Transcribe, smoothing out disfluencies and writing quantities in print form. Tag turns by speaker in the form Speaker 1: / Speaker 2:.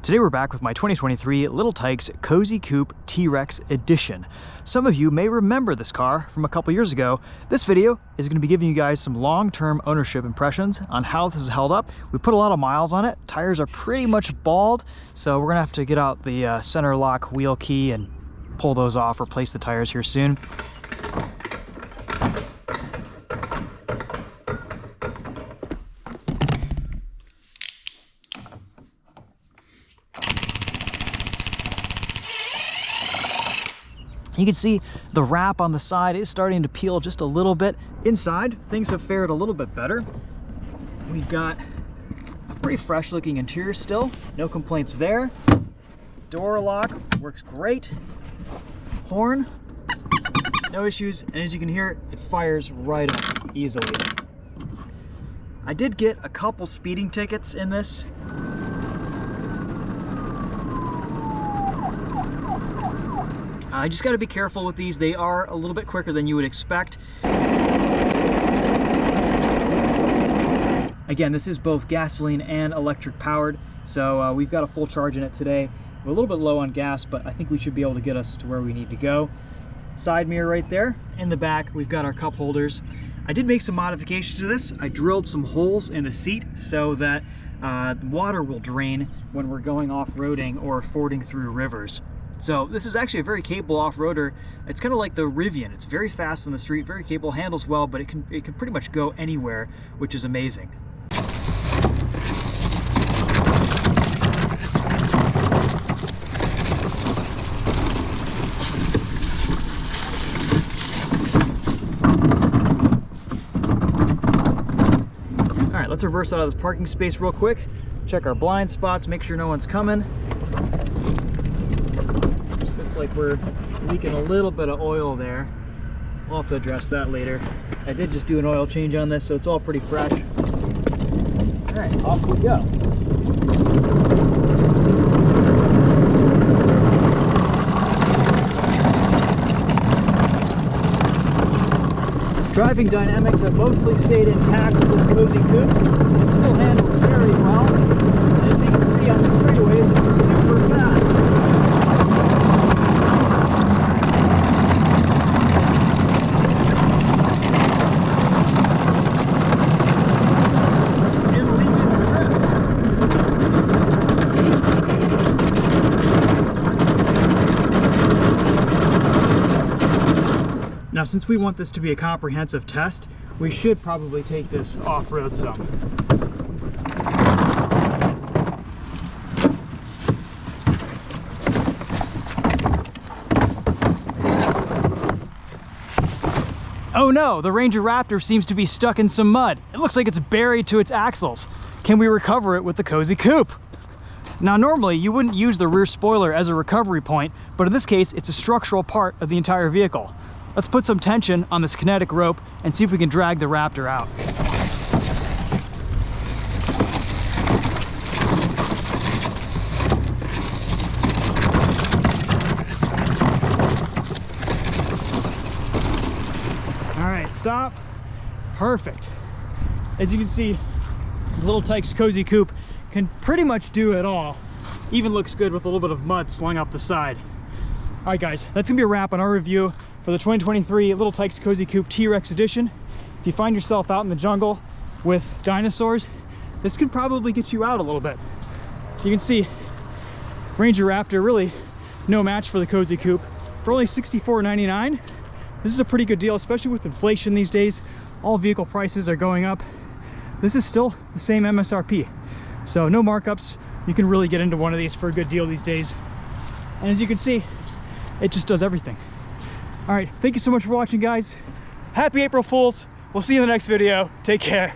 Speaker 1: Today we're back with my 2023 Little Tikes Cozy Coupe T-Rex Edition. Some of you may remember this car from a couple years ago. This video is going to be giving you guys some long-term ownership impressions on how this has held up. We put a lot of miles on it. Tires are pretty much bald, so we're going to have to get out the center lock wheel key and pull those off, replace the tires here soon. You can see the wrap on the side is starting to peel just a little bit. Inside, things have fared a little bit better. We've got a pretty fresh looking interior still. No complaints there. Door lock works great. Horn, no issues. And as you can hear, it fires right up easily. I did get a couple speeding tickets in this. I just got to be careful with these. They are a little bit quicker than you would expect. Again, this is both gasoline and electric powered, so we've got a full charge in it today. We're a little bit low on gas, but I think we should be able to get us to where we need to go. Side mirror right there. In the back, we've got our cup holders. I did make some modifications to this. I drilled some holes in the seat so that water will drain when we're going off-roading or fording through rivers. So this is actually a very capable off-roader. It's kind of like the Rivian. It's very fast on the street, very capable, handles well, but it can pretty much go anywhere, which is amazing. All right, let's reverse out of this parking space real quick. Check our blind spots, make sure no one's coming. Like we're leaking a little bit of oil there. We'll have to address that later. I did just do an oil change on this, so it's all pretty fresh. All right, off we go. Driving dynamics have mostly stayed intact with this Cozy Coupe. It still handles very well. And as you can see on the straightaways, it's super fast. Now, since we want this to be a comprehensive test, we should probably take this off-road some. Oh no, the Ranger Raptor seems to be stuck in some mud. It looks like it's buried to its axles. Can we recover it with the Cozy Coupe? Now, normally you wouldn't use the rear spoiler as a recovery point, but in this case, it's a structural part of the entire vehicle. Let's put some tension on this kinetic rope and see if we can drag the Raptor out. All right, stop. Perfect. As you can see, the Little Tikes Cozy Coupe can pretty much do it all. Even looks good with a little bit of mud slung up the side. All right, guys, that's gonna be a wrap on our review for the 2023 Little Tikes Cozy Coupe T-Rex Edition. If you find yourself out in the jungle with dinosaurs, this could probably get you out a little bit. You can see Ranger Raptor, really no match for the Cozy Coupe. For only $64.99, this is a pretty good deal, especially with inflation these days. All vehicle prices are going up. This is still the same MSRP, so no markups. You can really get into one of these for a good deal these days. And as you can see, it just does everything. All right, thank you so much for watching, guys. Happy April Fools. We'll see you in the next video. Take care.